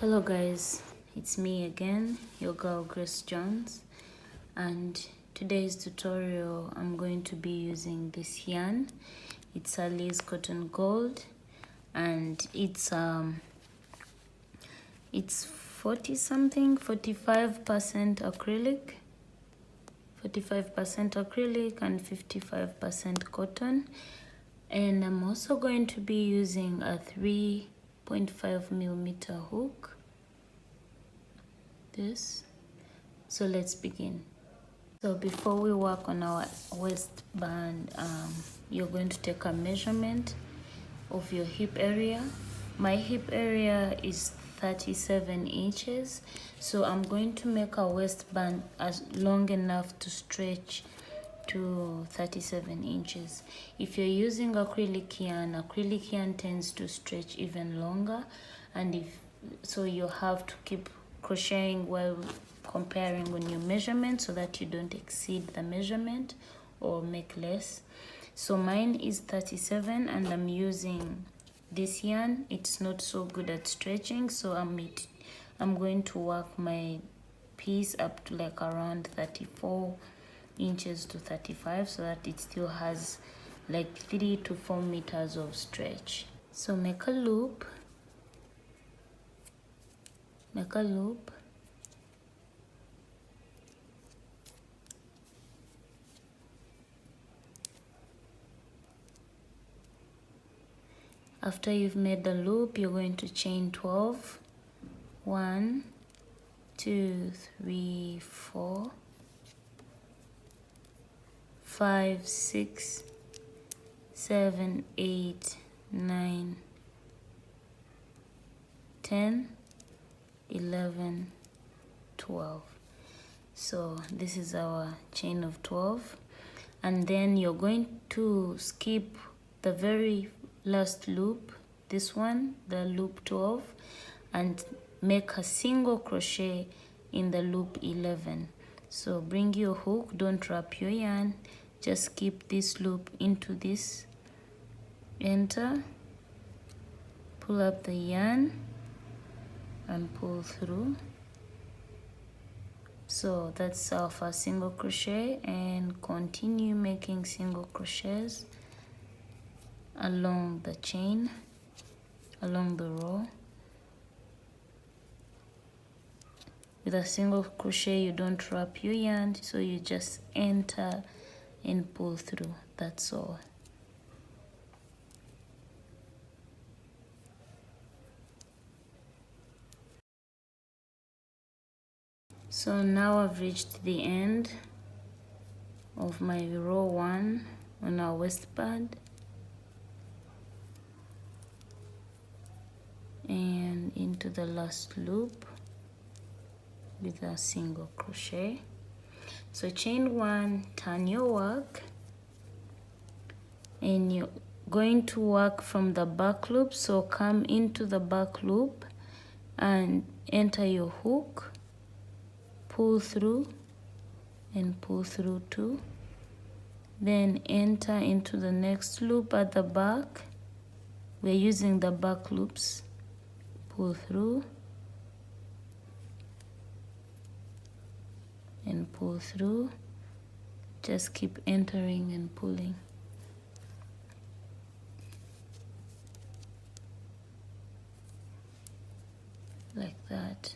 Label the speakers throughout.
Speaker 1: Hello guys, it's me again, your girl Grace Jones, and today's tutorial I'm going to be using this yarn. It's Alice Cotton Gold, and it's 40 something, 45% acrylic, 45% acrylic and 55% cotton. And I'm also going to be using a 3.5mm hook. So let's begin. So before we work on our waistband, you're going to take a measurement of your hip area. My hip area is 37 inches, so I'm going to make a waistband as long enough to stretch to 37 inches. If you're using acrylic yarn tends to stretch even longer, and so you have to keep crocheting while comparing on your measurement so that you don't exceed the measurement or make less. So mine is 37 and I'm using this yarn. It's not so good at stretching, so I'm going to work my piece up to like around 34 inches to 35 so that it still has like 3 to 4 meters of stretch. So make a loop. After you've made the loop, you're going to chain 12. 1, 2, 3, 4, 5, 6, 7, 8, 9, 10, 11, 12. So this is our chain of 12, and then you're going to skip the very last loop, this one, the loop 12, and make a single crochet in the loop 11. So bring your hook, don't wrap your yarn, just skip this loop into this, enter, pull up the yarn and pull through. So that's our first single crochet, and continue making single crochets along the chain, along the row. With a single crochet you don't wrap your yarn, so you just enter and pull through. That's all. So now I've reached the end of my row 1 on our waistband, and into the last loop with a single crochet. So chain 1, turn your work, and you're going to work from the back loop. So come into the back loop and enter your hook, pull through and pull through too, then enter into the next loop at the back. We're using the back loops, pull through and pull through. Just keep entering and pulling like that.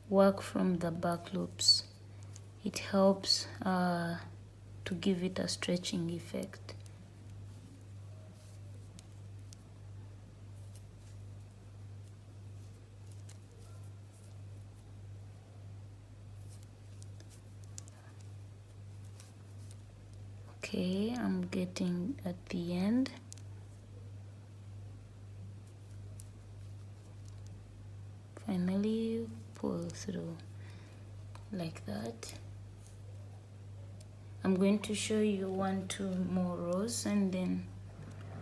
Speaker 1: Work from the back loops. It helps to give it a stretching effect. Okay, I'm getting at the end. Finally pull through like that. I'm going to show you 1-2 more rows, and then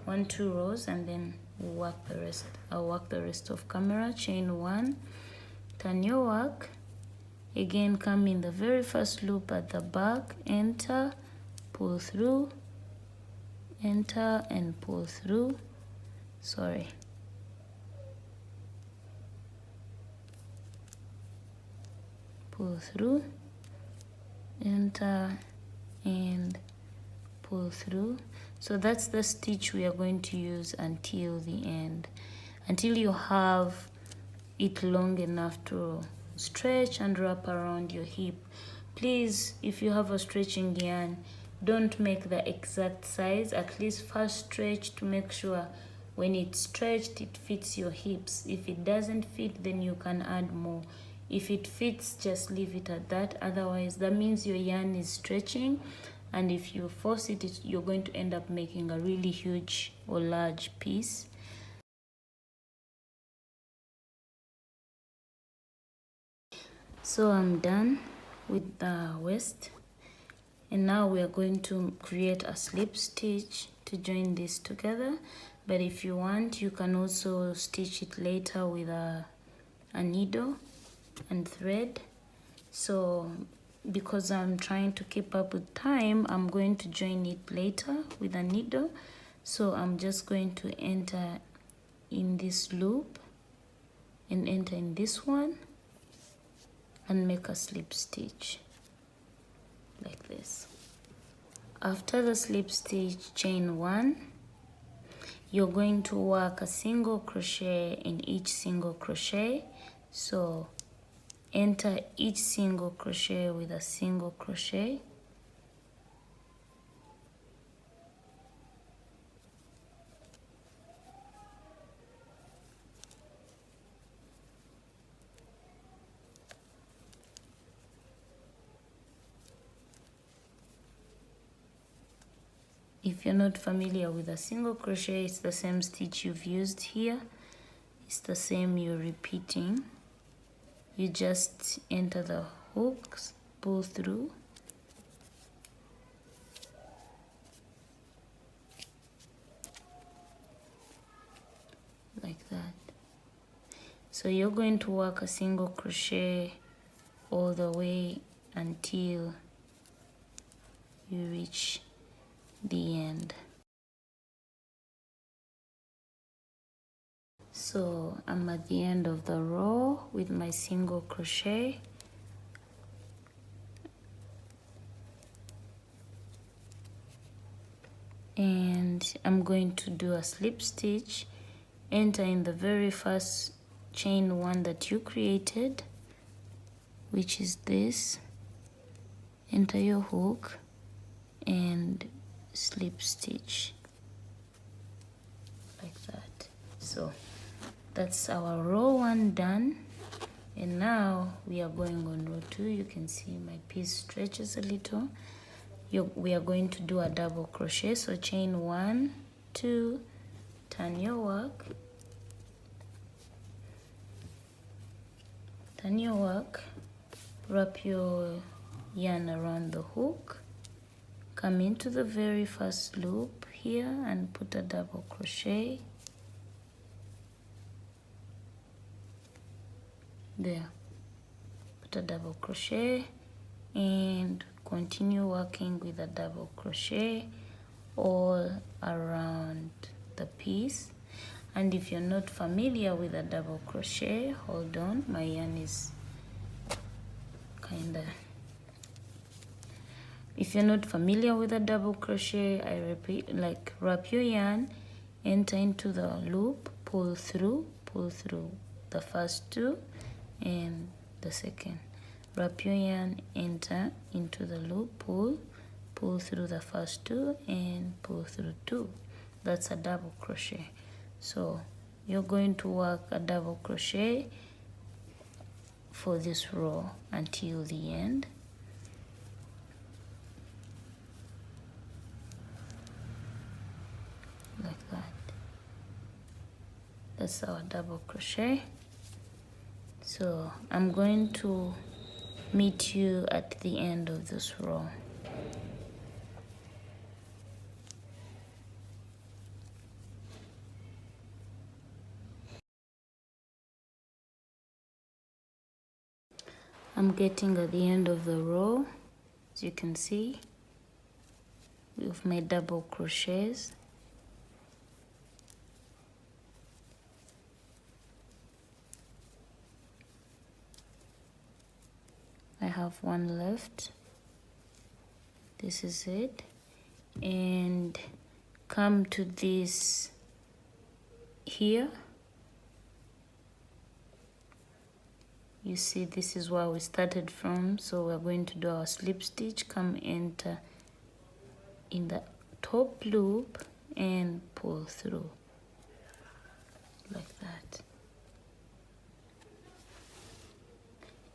Speaker 1: 1-2 rows, and then we'll work the rest. I'll work the rest of camera. Chain 1, turn your work, again come in the very first loop at the back, enter, pull through, enter and pull through, pull through, enter, and pull through. So that's the stitch we are going to use until the end, until you have it long enough to stretch and wrap around your hip. Please, if you have a stretching yarn, don't make the exact size. At least first stretch to make sure when it's stretched it fits your hips. If it doesn't fit, then you can add more. If it fits, just leave it at that. Otherwise, that means your yarn is stretching, and if you force it, you're going to end up making a really huge or large piece. So I'm done with the waist, and now we are going to create a slip stitch to join this together. But if you want, you can also stitch it later with a needle and thread. So because I'm trying to keep up with time, I'm going to join it later with a needle. So I'm just going to enter in this loop and enter in this one and make a slip stitch like this. After the slip stitch, chain 1. You're going to work a single crochet in each single crochet. So enter each single crochet with a single crochet. If you're not familiar with a single crochet, it's the same stitch you've used here. It's the same you're repeating. You just enter the hooks, pull through, like that. So you're going to work a single crochet all the way until you reach the end. So I'm at the end of the row with my single crochet. And I'm going to do a slip stitch, enter in the very first chain 1 that you created, which is this, enter your hook and slip stitch like that. So that's our row 1 done, and now we are going on row 2. You can see my piece stretches a little. We are going to do a double crochet. So chain 1, 2, turn your work, wrap your yarn around the hook, come into the very first loop here and put a double crochet there. Put a double crochet and continue working with a double crochet all around the piece. And if you're not familiar with a double crochet, hold on, my yarn is kinda. If you're not familiar with a double crochet, I repeat, like, wrap your yarn, enter into the loop, pull through the first 2 and the second. Wrap your yarn, enter into the loop, pull through the first 2 and pull through 2. That's a double crochet. So you're going to work a double crochet for this row until the end. Like that. That's our double crochet. So I'm going to meet you at the end of this row. I'm getting at the end of the row. As you can see, we've made double crochets. have one left. This is it. And come to this here. You see, this is where we started from, so we're going to do our slip stitch. Come enter in the top loop and pull through like that.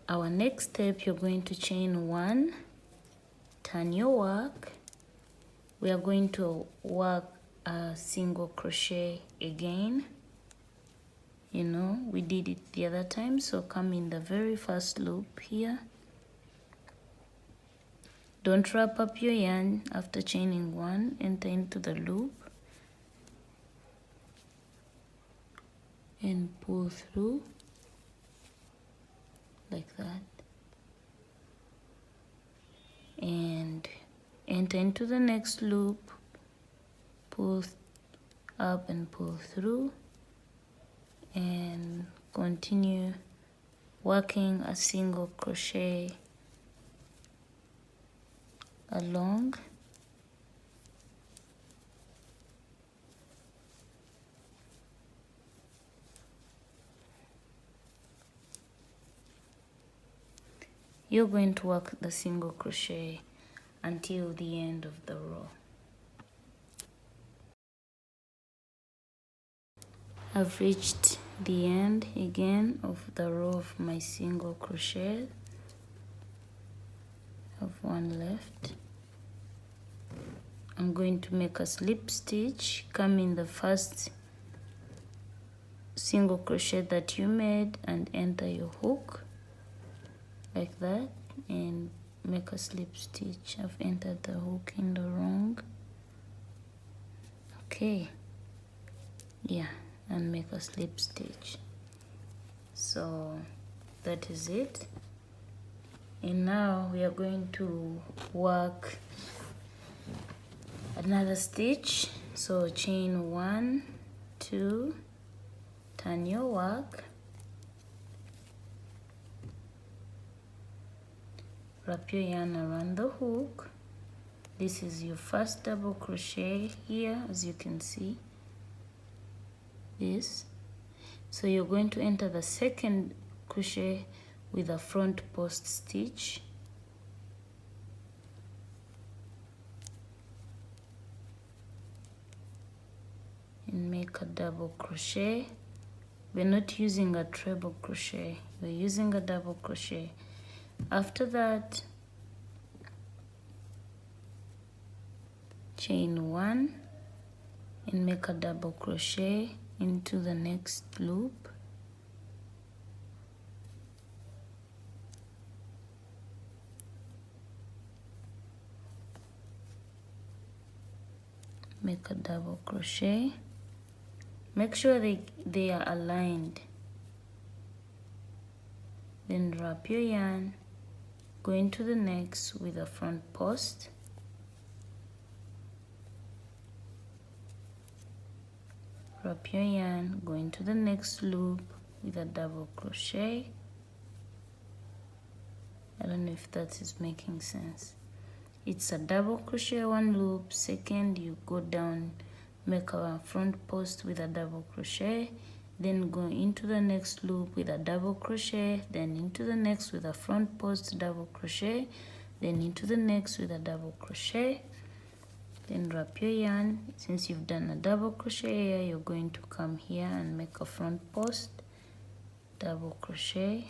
Speaker 1: Our next step, you're going to chain 1, turn your work. We are going to work a single crochet again. You know, we did it the other time, so come in the very first loop here. Don't wrap up your yarn after chaining 1, enter into the loop and pull through like that, and enter into the next loop, pull up and pull through, and continue working a single crochet along. You're going to work the single crochet until the end of the row. I've reached the end again of the row of my single crochet. I have one left. I'm going to make a slip stitch. Come in the first single crochet that you made and enter your hook like that and make a slip stitch. I've entered the hook in the wrong. Okay, yeah, and make a slip stitch. So that is it. And now we are going to work another stitch. So chain 1, 2, turn your work, wrap your yarn around the hook. This is your first double crochet here, as you can see this. So you're going to enter the second crochet with a front post stitch. And make a double crochet. We're not using a treble crochet, we're using a double crochet. After that, chain 1 and make a double crochet into the next loop. Make a double crochet. Make sure they are aligned. Then wrap your yarn, go into the next with a front post. Wrap your yarn, go into the next loop with a double crochet. I don't know if that is making sense. It's a double crochet, 1 loop, second you go down, make a front post with a double crochet, then go into the next loop with a double crochet, then into the next with a front post double crochet, then into the next with a double crochet, then wrap your yarn. Since you've done a double crochet here, you're going to come here and make a front post double crochet,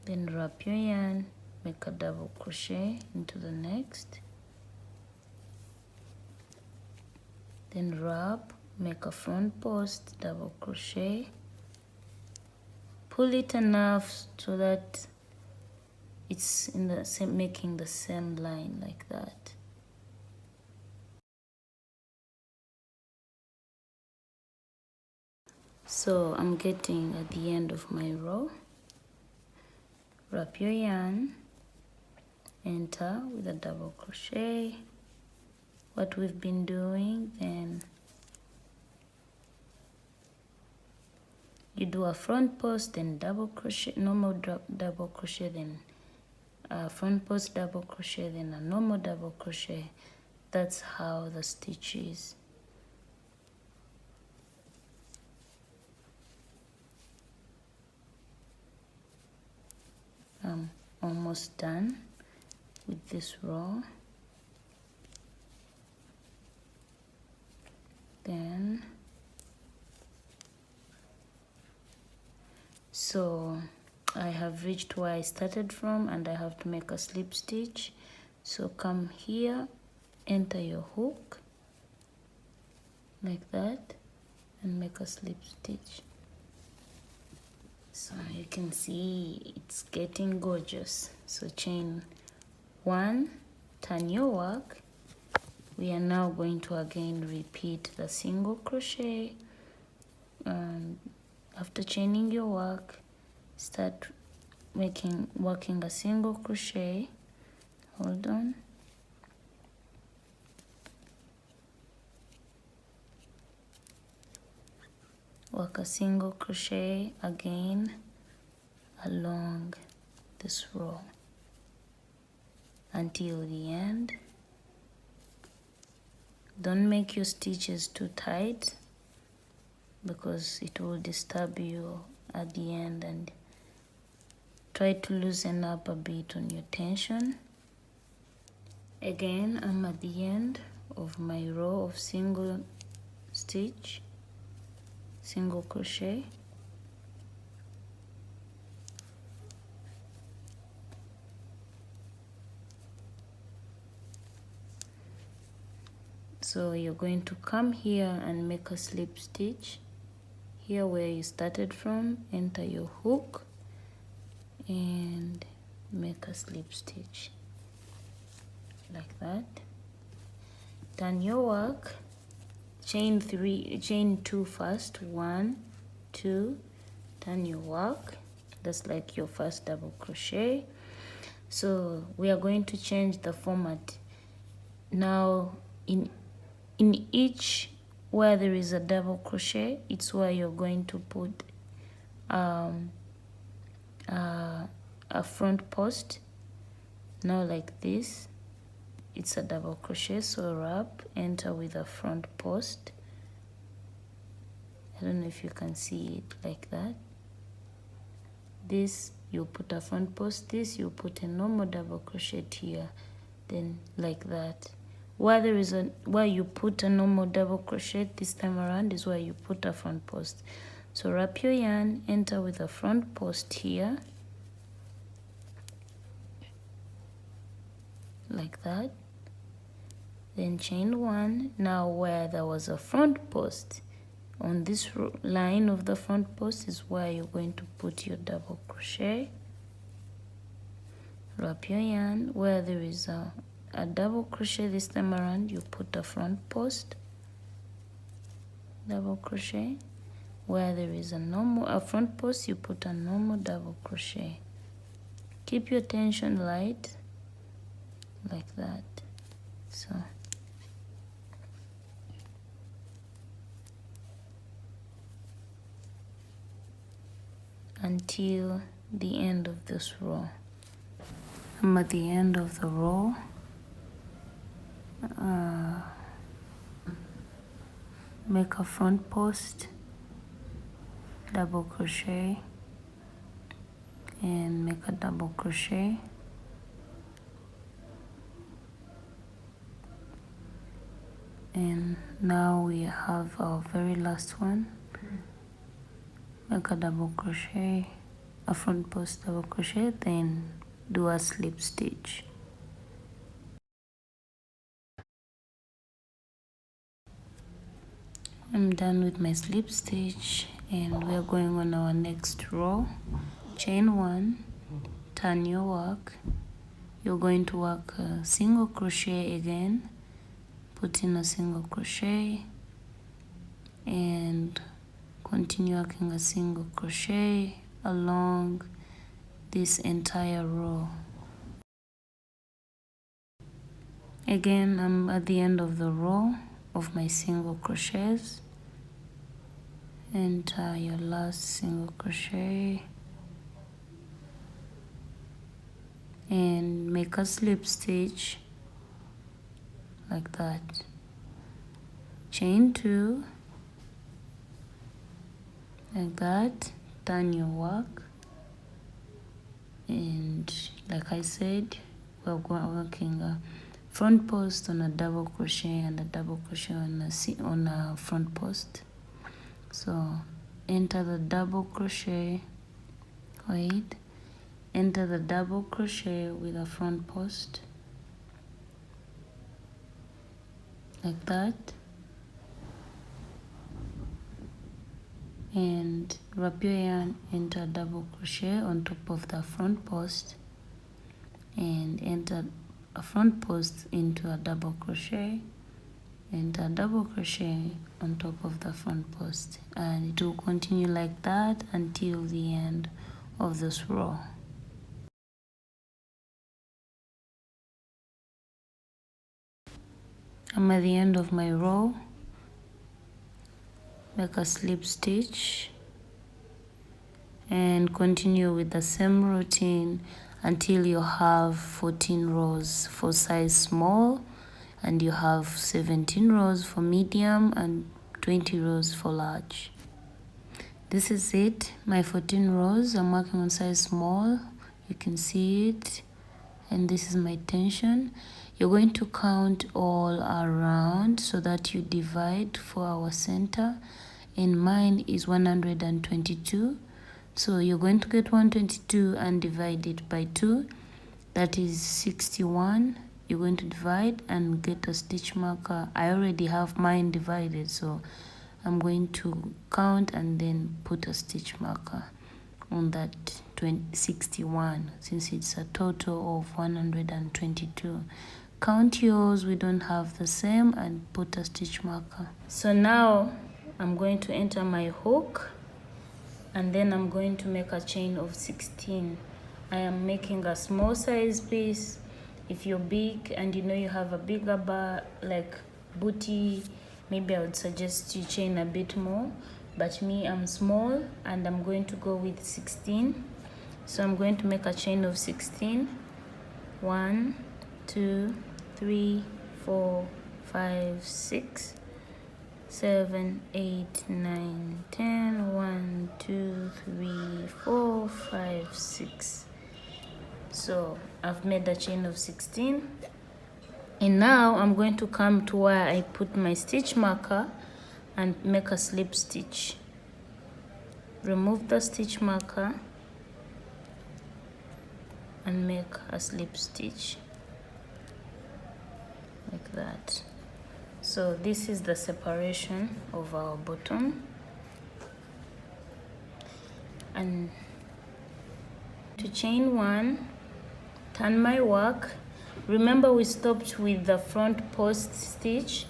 Speaker 1: then wrap your yarn, make a double crochet into the next, then wrap, make a front post double crochet, pull it enough so that it's in the same, making the same line like that. So I'm getting at the end of my row. Wrap your yarn, enter with a double crochet, what we've been doing, then you do a front post, then double crochet, normal double crochet, then front post double crochet, then a normal double crochet. That's how the stitch is. I'm almost done with this row. Then so I have reached where I started from, and I have to make a slip stitch. So come here, enter your hook like that, and make a slip stitch. So you can see it's getting gorgeous. So chain 1, turn your work. We are now going to again repeat the single crochet, and after chaining your work, start working a single crochet. Hold on. Work a single crochet again along this row until the end. Don't make your stitches too tight because it will disturb you at the end, and try to loosen up a bit on your tension. Again, I'm at the end of my row of single crochet. So you're going to come here and make a slip stitch here where you started from, enter your hook and make a slip stitch like that. Turn your work, chain 2 first, 1, 2, turn your work. That's like your first double crochet. So we are going to change the format now. In each where there is a double crochet, it's where you're going to put a front post. Now like this, it's a double crochet, so wrap, enter with a front post. I don't know if you can see it like that. This you put a front post, this you put a normal double crochet here, then like that. Where you put a normal double crochet this time around is where you put a front post. So wrap your yarn, enter with a front post here like that, then chain 1. Now where there was a front post, on this line of the front post is where you're going to put your double crochet. Wrap your yarn, where there is a double crochet this time around, you put a front post, double crochet. Where there is a front post, you put a normal double crochet. Keep your tension light like that. So until the end of this row. I'm at the end of the row. Make a front post, double crochet, and make a double crochet. And now we have our very last one. Make a double crochet, a front post double crochet, then do a slip stitch. I'm done with my slip stitch, and we are going on our next row. Chain 1, turn your work. You're going to work a single crochet again, put in a single crochet and continue working a single crochet along this entire row. Again, I'm at the end of the row of my single crochets. Enter your last single crochet and make a slip stitch like that. Chain 2 like that. Turn your work, and like I said, we're working a front post on a double crochet and a double crochet on a front post. So enter the double crochet, enter the double crochet with a front post like that, and wrap your yarn into a double crochet on top of the front post, and enter a front post into a double crochet, enter a double crochet on top of the front post, and it will continue like that until the end of this row. I'm at the end of my row. Make a slip stitch and continue with the same routine until you have 14 rows for size small, and you have 17 rows for medium and 20 rows for large. This is it, my 14 rows. I'm working on size small, you can see it, and this is my tension. You're going to count all around so that you divide for our center, and mine is 122. So you're going to get 122 and divide it by 2, that is 61. You're going to divide and get a stitch marker. I already have mine divided, so I'm going to count and then put a stitch marker on that 61, since it's a total of 122. Count yours, we don't have the same, and put a stitch marker. So now I'm going to enter my hook, and then I'm going to make a chain of 16. I am making a small size piece. If you're big and you know you have a bigger bar like booty, maybe I would suggest you chain a bit more, but me, I'm small and I'm going to go with 16. So I'm going to make a chain of 16. 1, 2, 3, 4, 5, 6, 7, 8, 9, 10. 1, 2, 3, 4, 5, 6. So I've made a chain of 16, and now I'm going to come to where I put my stitch marker and make a slip stitch. Remove the stitch marker and make a slip stitch like that. So this is the separation of our bottom, and to chain 1, turn my work. Remember, we stopped with the front post stitch.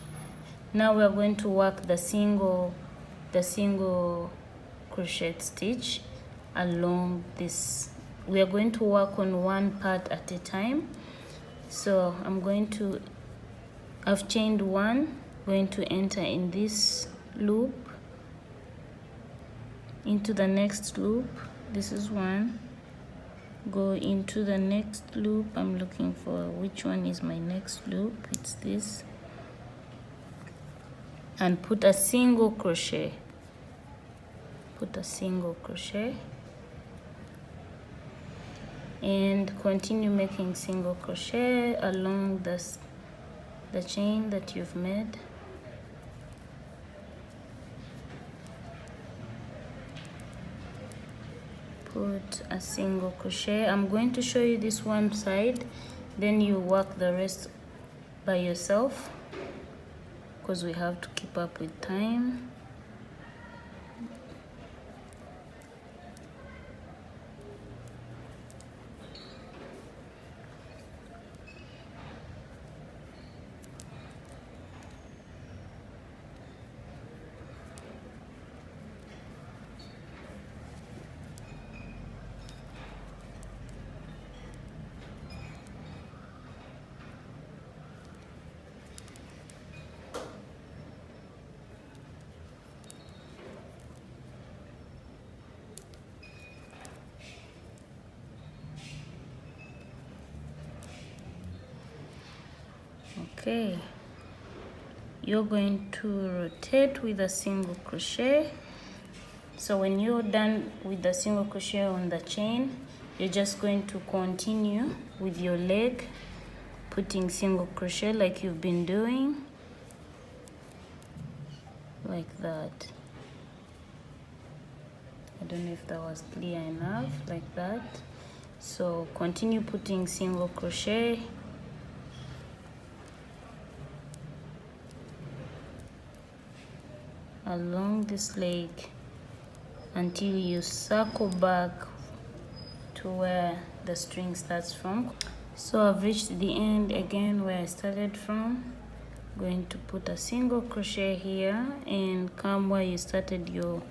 Speaker 1: Now we are going to work the single crochet stitch along this. We are going to work on one part at a time. So I've chained 1, going to enter in this loop, into the next loop. This is 1. Go into the next loop. I'm looking for which one is my next loop. It's this, and put a single crochet. Put a single crochet and continue making single crochet along the chain that you've made. Put a single crochet. I'm going to show you this one side, then you work the rest by yourself, because we have to keep up with time. Okay, you're going to rotate with a single crochet. So when you're done with the single crochet on the chain, you're just going to continue with your leg, putting single crochet like you've been doing, like that. I don't know if that was clear enough, like that. So continue putting single crochet along this leg until you circle back to where the string starts from. So I've reached the end again where I started from. I'm going to put a single crochet here and come where you started your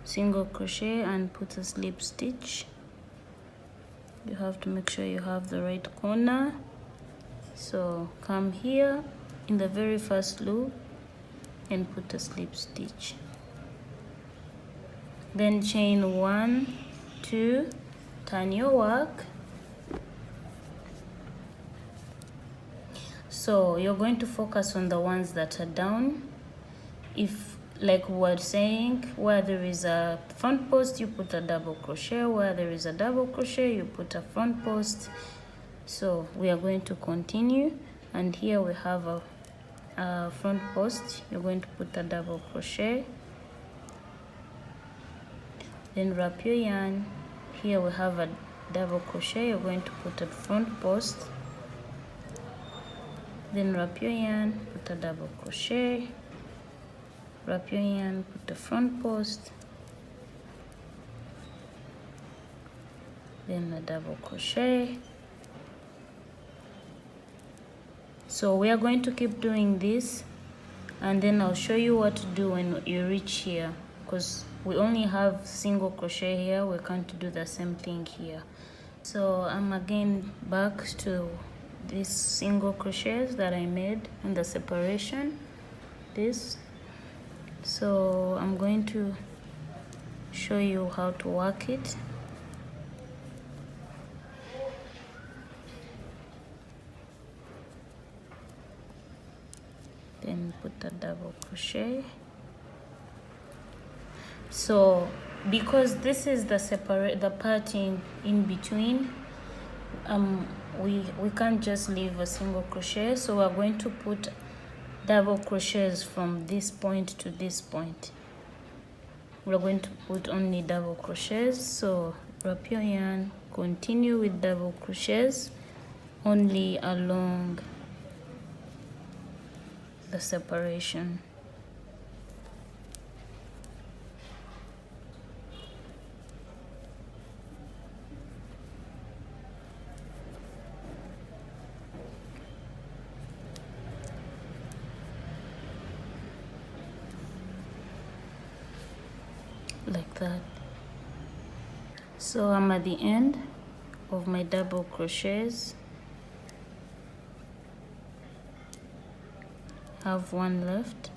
Speaker 1: single crochet and put a slip stitch. You have to make sure you have the right corner. So come here in the very first loop and put a slip stitch. Then chain 1, 2, turn your work. So you're going to focus on the ones that are down. If, like we were saying, where there is a front post, you put a double crochet. Where there is a double crochet, you put a front post. So we are going to continue, and here we have a front post. You're going to put a double crochet, then wrap your yarn. Here we have a double crochet. You're going to put a front post, then wrap your yarn, put a double crochet, wrap your yarn, put the front post, then a double crochet. So we are going to keep doing this, and then I'll show you what to do when you reach here, because we only have single crochet here. We can't do the same thing here. So I'm again back to these single crochets that I made in the separation, this. So I'm going to show you how to work it. Then put a double crochet. So because this is the parting in between, we can't just leave a single crochet, so we're going to put double crochets from this point to this point. We're going to put only double crochets. So wrap your yarn, continue with double crochets only along the separation. Like that. So I'm at the end of my double crochets. Have one left,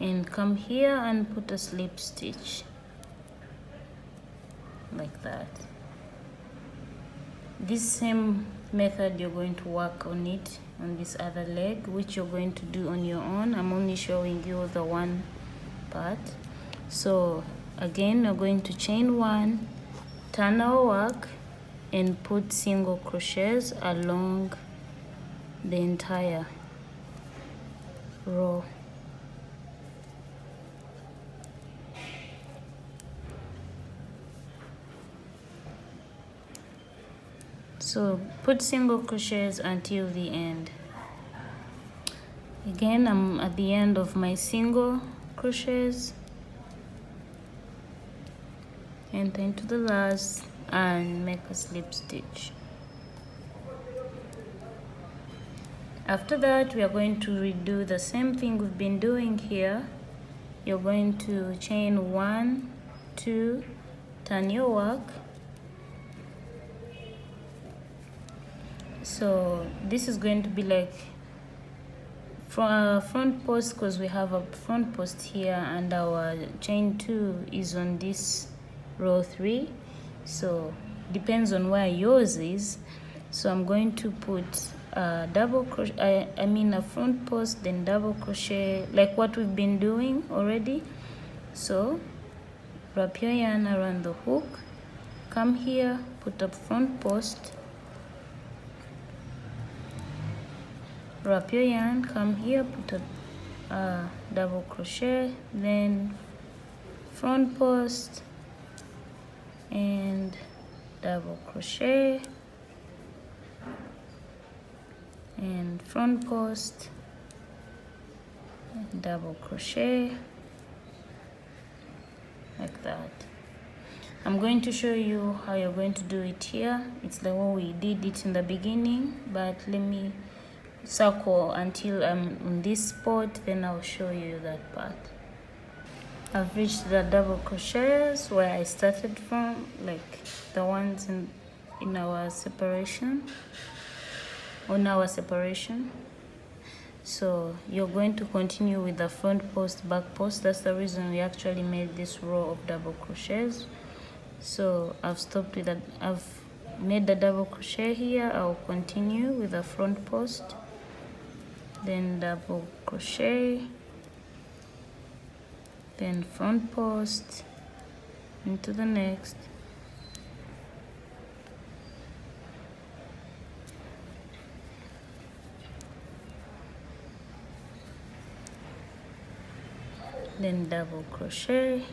Speaker 1: and come here and put a slip stitch like that. This same method you're going to work on it on this other leg, which you're going to do on your own. I'm only showing you the one part. So again, we're going to chain 1, turn our work, and put single crochets along the entire row. So put single crochets until the end. Again, I'm at the end of my single crochets. Enter into the last and make a slip stitch. After that, we are going to redo the same thing we've been doing here. You're going to chain 1, 2, turn your work. So this is going to be like front post, because we have a front post here, and our chain 2 is on this row 3. So depends on where yours is. So I'm going to put double crochet, I mean a front post, then double crochet, like what we've been doing already. So wrap your yarn around the hook, come here, put a front post, wrap your yarn, come here, put a double crochet, then front post and double crochet and front post, double crochet, like that. I'm going to show you how you're going to do it here. It's the way we did it in the beginning, but let me circle until I'm in this spot, then I'll show you that part. I've reached the double crochets where I started from, like the ones in our separation, on our separation. So you're going to continue with the front post, back post. That's the reason we actually made this row of double crochets. So I've stopped with that. I've made the double crochet here. I'll continue with the front post, then double crochet, then front post into the next, then double crochet,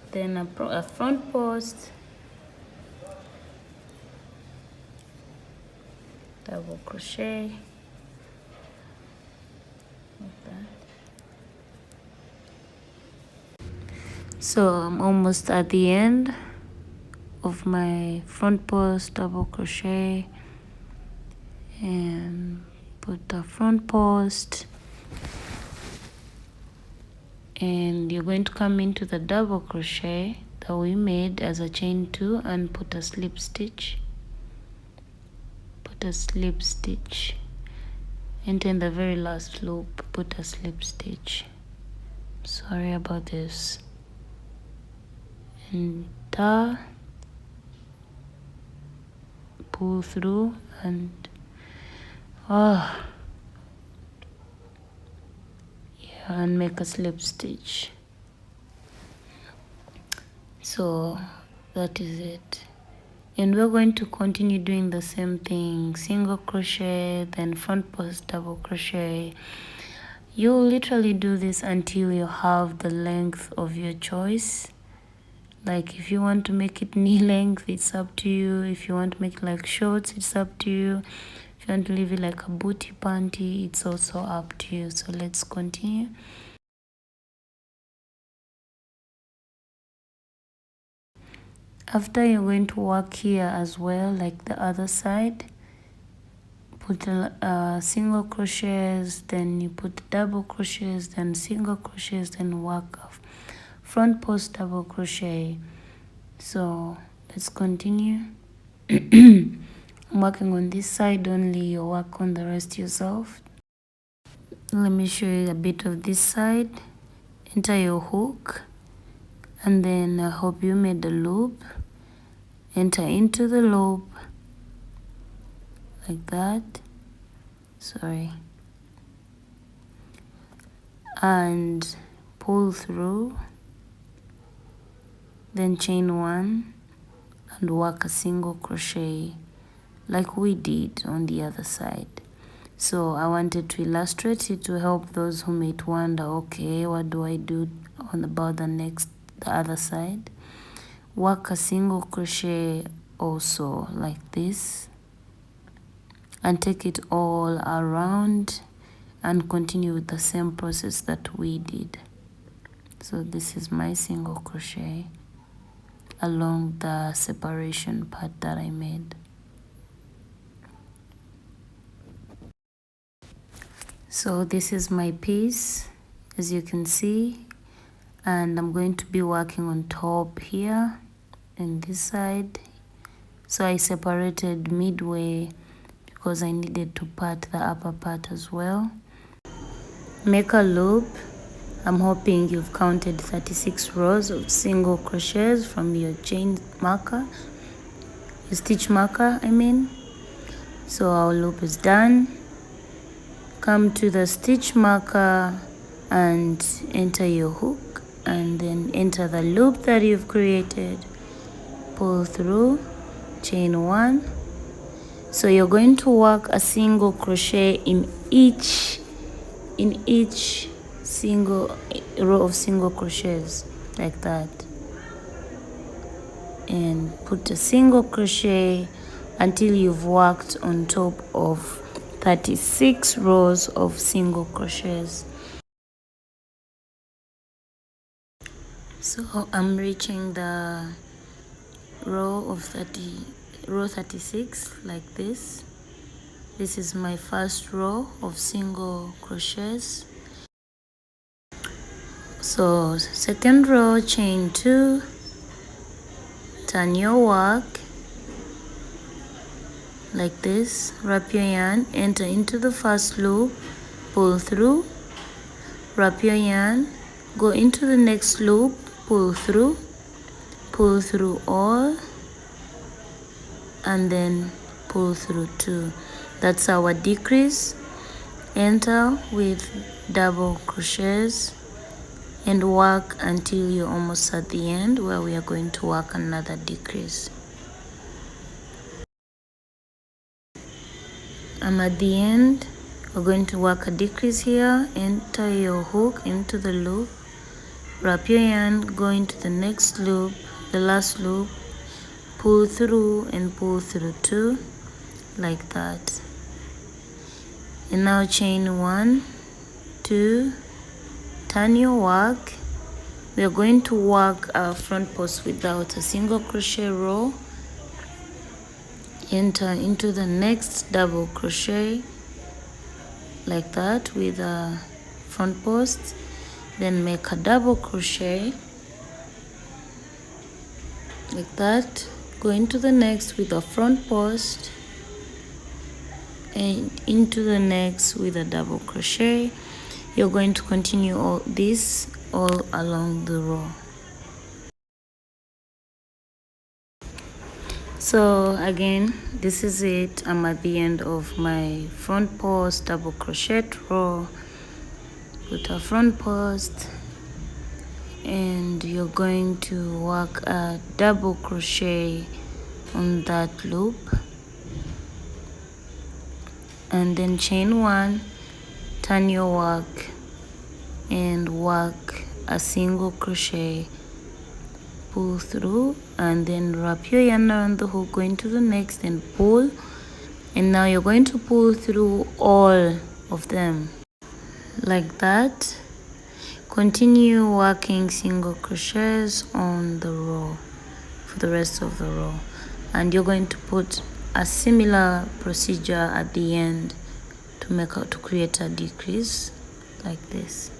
Speaker 1: then a front post, double crochet, like that. So I'm almost at the end of my front post, double crochet, and put the front post, and you're going to come into the double crochet that we made as a chain 2 and put a slip stitch, enter in the very last loop, put a slip stitch. Sorry about this. Enter, pull through, and and make a slip stitch. So that is it, and we're going to continue doing the same thing, single crochet, then front post, double crochet. You'll literally do this until you have the length of your choice. Like if you want to make it knee length, it's up to you. If you want to make it like shorts, it's up to you. If you want to leave it like a booty panty, it's also up to you. So let's continue. After, you're going to work here as well, like the other side. Put a single crochets, then you put double crochets, then single crochets, then work off front post, double crochet. So let's continue. I'm working on this side only, you work on the rest yourself. Let me show you a bit of this side. Enter your hook, and then I hope you made the loop. Enter into the loop like that, and pull through, then chain 1 and work a single crochet like we did on the other side. So I wanted to illustrate it to help those who might wonder, okay, what do I do about the other side? Work a single crochet also like this, and take it all around and continue with the same process that we did. So this is my single crochet along the separation part that I made. So this is my piece, as you can see, and I'm going to be working on top here and this side. So I separated midway because I needed to part the upper part as well. Make a loop. I'm hoping you've counted 36 rows of single crochets from your chain marker. your stitch marker, So our loop is done. Come to the stitch marker and enter your hook, and then enter the loop that you've created. Pull through, chain 1. So you're going to work a single crochet in each single row of single crochets, like that, and put a single crochet until you've worked on top of 36 rows of single crochets. So I'm reaching the row 36 like this. This is my first row of single crochets. So second row, chain 2, turn your work like this, wrap your yarn, enter into the first loop, pull through, wrap your yarn, go into the next loop, pull through all, and then pull through 2. That's our decrease. Enter with double crochets and work until you're almost at the end, where we are going to work another decrease. I'm at the end. We're going to work a decrease here. Enter your hook into the loop, wrap your yarn, go into the next loop, the last loop, pull through and pull through 2, like that. And now chain 1, 2, turn your work. We are going to work our front post without a single crochet row. Enter into the next double crochet, like that, with a front post. Then make a double crochet, like that. Go into the next with a front post, and into the next with a double crochet. You're going to continue all this all along the row. So again, this is it. I'm at the end of my front post double crochet row. Put a front post, and you're going to work a double crochet on that loop, and then chain 1, turn your work and work a single crochet, pull through, and then wrap your yarn around the hook, go into the next and pull. And now you're going to pull through all of them, like that. Continue working single crochets on the row for the rest of the row, and you're going to put a similar procedure at the end to create a decrease like this.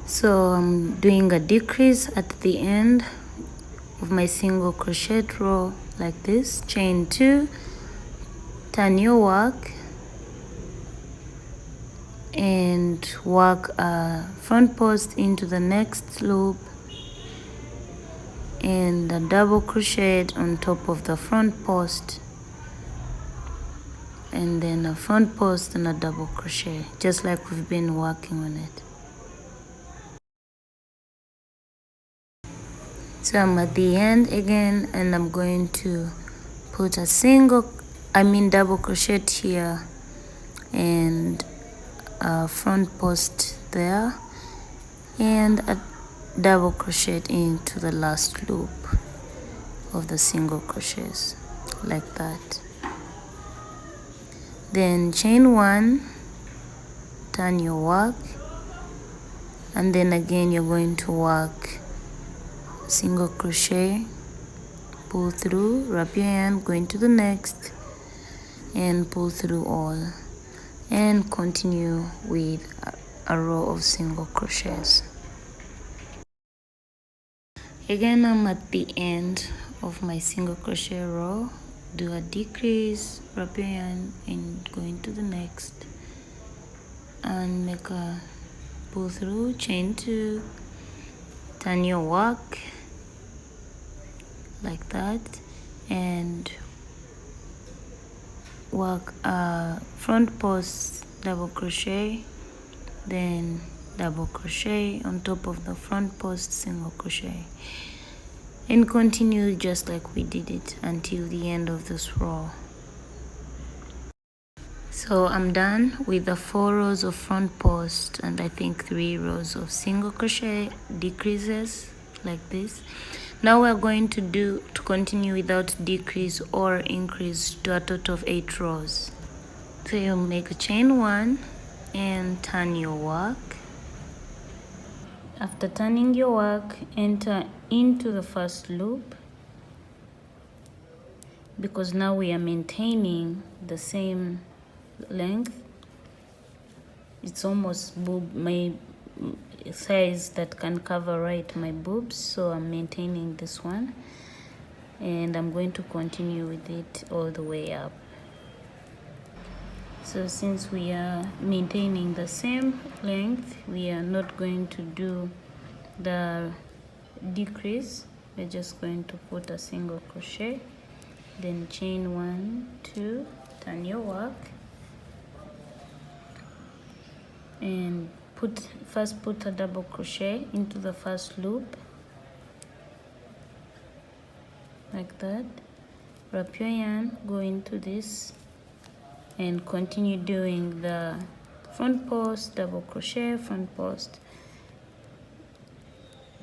Speaker 1: So I'm doing a decrease at the end of my single crochet row like this. Chain 2, turn your work and work a front post into the next loop and a double crochet on top of the front post, and then a front post and a double crochet, just like we've been working on it. So I'm at the end again, and I'm going to put a double crochet here and a front post there, and a double crochet into the last loop of the single crochets, like that. Then chain 1, turn your work, and then again you're going to work single crochet, pull through, wrap your yarn, go into the next and pull through all, and continue with a row of single crochets. Again, I'm at the end of my single crochet row. Do a decrease, wrap your yarn and go into the next and make a pull through, chain 2, turn your work like that, and work front post double crochet, then double crochet on top of the front post, single crochet, and continue just like we did it until the end of this row. So I'm done with the 4 rows of front post and I think 3 rows of single crochet decreases like this. Now we're going to continue without decrease or increase to a total of 8 rows. So you make a chain 1 and turn your work. After turning your work, enter into the first loop, because now we are maintaining the same length. It's almost my size that can cover right my boobs, so I'm maintaining this one and I'm going to continue with it all the way up. So since we are maintaining the same length, we are not going to do the decrease. We're just going to put a single crochet, then chain 1, 2, turn your work, and first put a double crochet into the first loop like that. Wrap your yarn, go into this and continue doing the front post, double crochet, front post,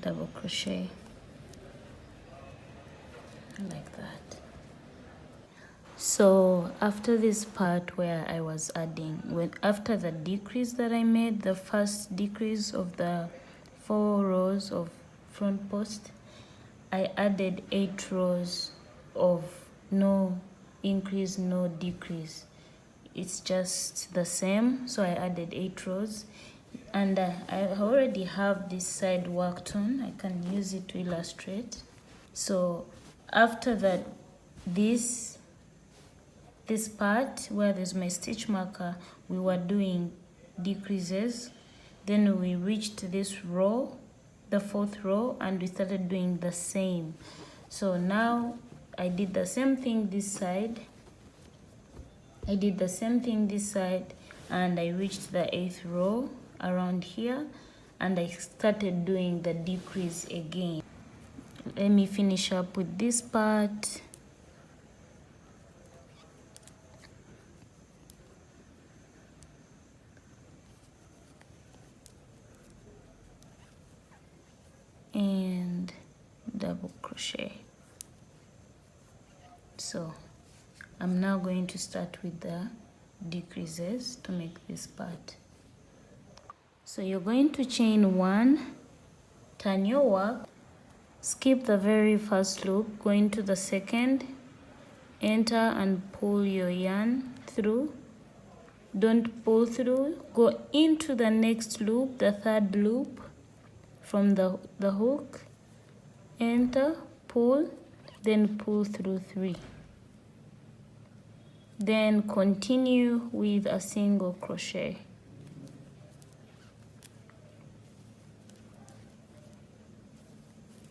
Speaker 1: double crochet like that. So after this part where I was adding, after the decrease that I made, the first decrease of the 4 rows of front post, I added 8 rows of no increase, no decrease. It's just the same, so I added 8 rows, and I already have this side worked on. I can use it to illustrate. So after that, this part where there's my stitch marker, we were doing decreases. Then we reached this row, the 4th row, and we started doing the same. So now I did the same thing this side. and I reached the 8th row around here, and I started doing the decrease again. Let me finish up with this part. And double crochet. So I'm now going to start with the decreases to make this part. So you're going to chain 1, turn your work, skip the very first loop, go into the second, enter and pull your yarn through. Don't pull through, go into the next loop, the 3rd loop from the hook, enter, pull, then pull through 3. Then continue with a single crochet.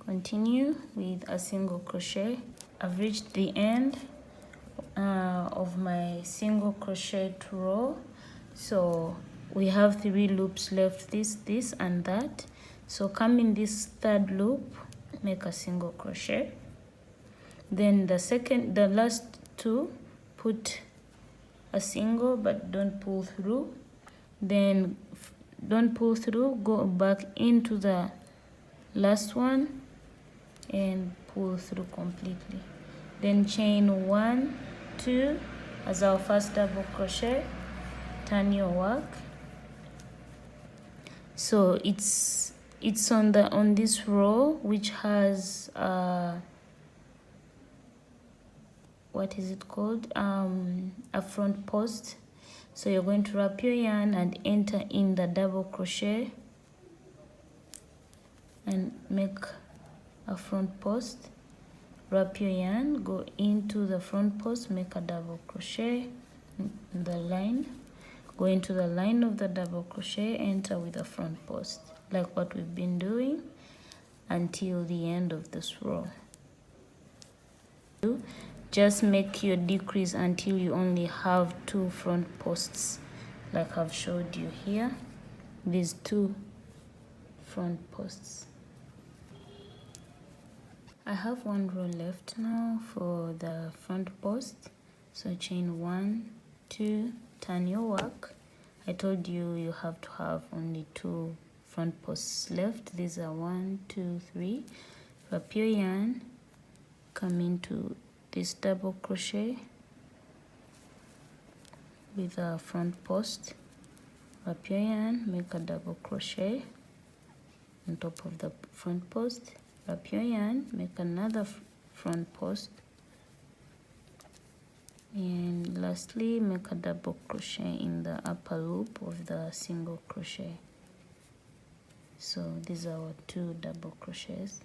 Speaker 1: Continue with a single crochet. I've reached the end of my single crochet row. So we have 3 loops left, this and that. So come in this 3rd loop, make a single crochet. Then the last 2, put a single but don't pull through. Then don't pull through, go back into the last one and pull through completely. Then chain 1, 2 as our first double crochet, turn your work. So it's on this row which has what is it called, a front post. So you're going to wrap your yarn and enter in the double crochet and make a front post. Wrap your yarn, go into the front post, make a double crochet in the line, go into the line of the double crochet, enter with a front post, like what we've been doing until the end of this row. just make your decrease until you only have 2 front posts, like I've showed you here, these 2 front posts. I have 1 row left now for the front post, so chain 1, 2, turn your work. I told you you have to have only 2 front posts left. These are 1, 2, 3. Wrap your yarn, come into this double crochet with a front post, wrap your yarn, make a double crochet on top of the front post, wrap your yarn, make another front post, and lastly make a double crochet in the upper loop of the single crochet. So these are our 2 double crochets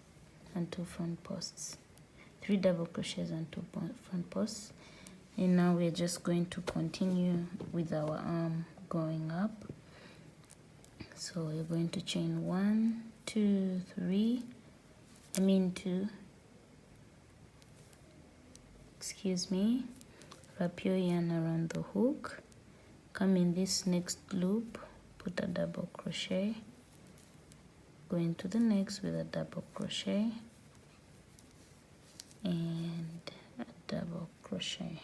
Speaker 1: and 2 front posts, 3 double crochets and 2 front posts. And now we're just going to continue with our arm going up. So we're going to chain 1, 2, 3, 2, excuse me, wrap your yarn around the hook, come in this next loop, put a double crochet, go into the next with a double crochet and a double crochet.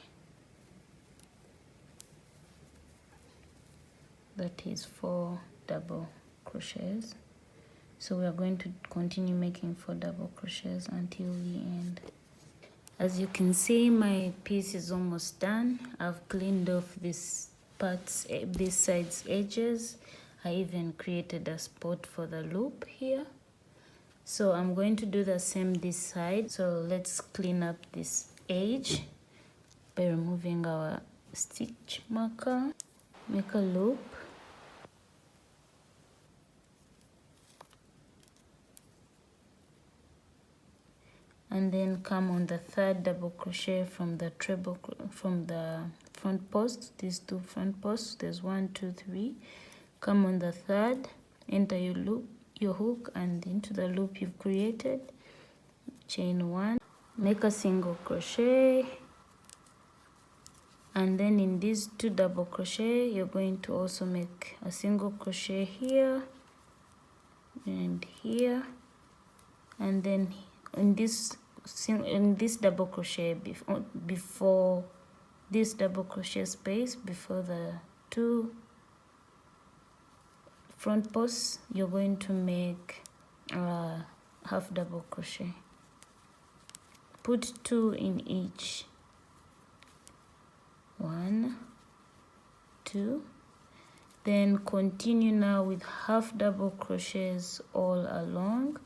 Speaker 1: That is 4 double crochets. So we are going to continue making 4 double crochets until the end. As you can see, my piece is almost done. I've cleaned off these parts, these sides edges. I even created a spot for the loop here. So I'm going to do the same this side. So let's clean up this edge by removing our stitch marker. Make a loop. And then come on the 3rd double crochet from the front post, these 2 front posts, there's 1, 2, 3. Come on the 3rd, enter your loop, your hook, and into the loop you've created, chain 1, make a single crochet, and then in these 2 double crochet you're going to also make a single crochet here and here, and then in this double crochet before this double crochet space, before the 2 front posts, you're going to make a half double crochet. Put 2 in each. 1, 2. Then continue now with half double crochets all along.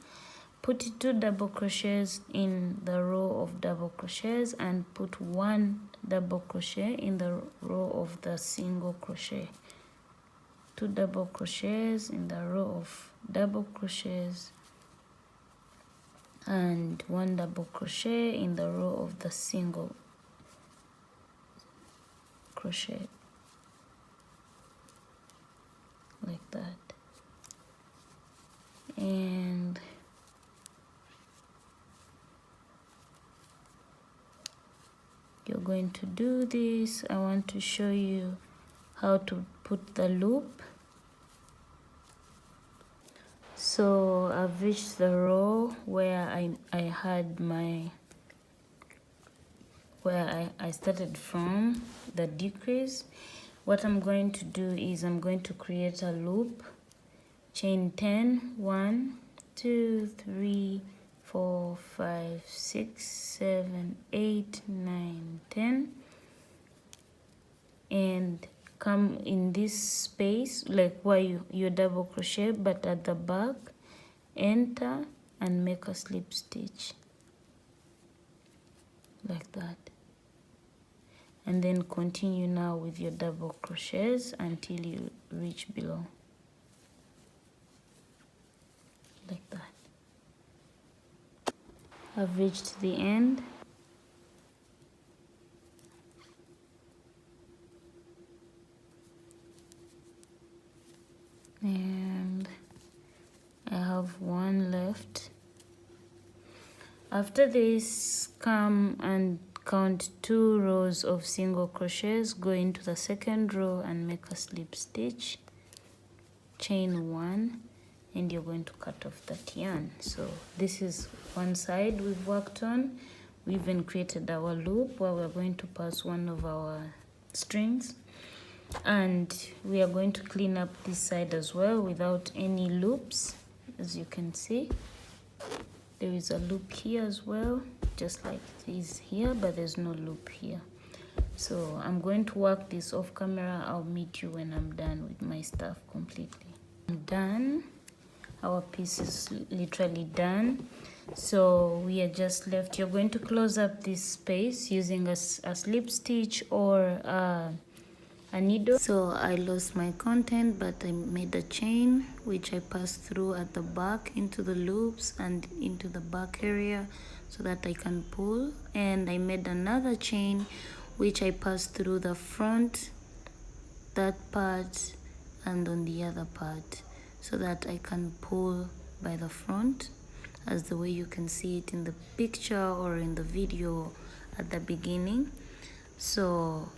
Speaker 1: Put 2 double crochets in the row of double crochets and put 1 double crochet in the row of the single crochet. 2 double crochets in the row of double crochets and 1 double crochet in the row of the single crochet, like that. And you're going to do this. I want to show you how to put the loop. So I've reached the row where I had my, where I started from, the decrease. What I'm going to do is I'm going to create a loop, chain 10, 1, 2, 3, 4, 5, 6, 7, 8, 9, 10, and come in this space like where you double crochet, but at the back, enter and make a slip stitch like that, and then continue now with your double crochets until you reach below, like that. I've reached the end. And I have 1 left. After this, come and count 2 rows of single crochets, go into the second row and make a slip stitch, chain 1, and you're going to cut off that yarn. So this is one side we've worked on. We even created our loop where we're going to pass one of our strings, and we are going to clean up this side as well without any loops. As you can see, there is a loop here as well, just like it is here, but there's no loop here. So I'm going to work this off camera. I'll meet you when I'm done with my stuff completely. I'm done. Our piece is literally done. So we are just left. You're going to close up this space using a slip stitch or a needle. So I lost my content, but I made a chain which I passed through at the back into the loops and into the back area so that I can pull, and I made another chain which I passed through the front, that part, and on the other part, so that I can pull by the front, as the way you can see it in the picture or in the video at the beginning. So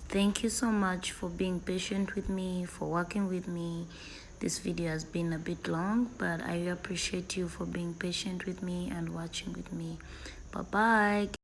Speaker 1: thank you so much for being patient with me, for working with me. This video has been a bit long, but I appreciate you for being patient with me and watching with me. Bye bye.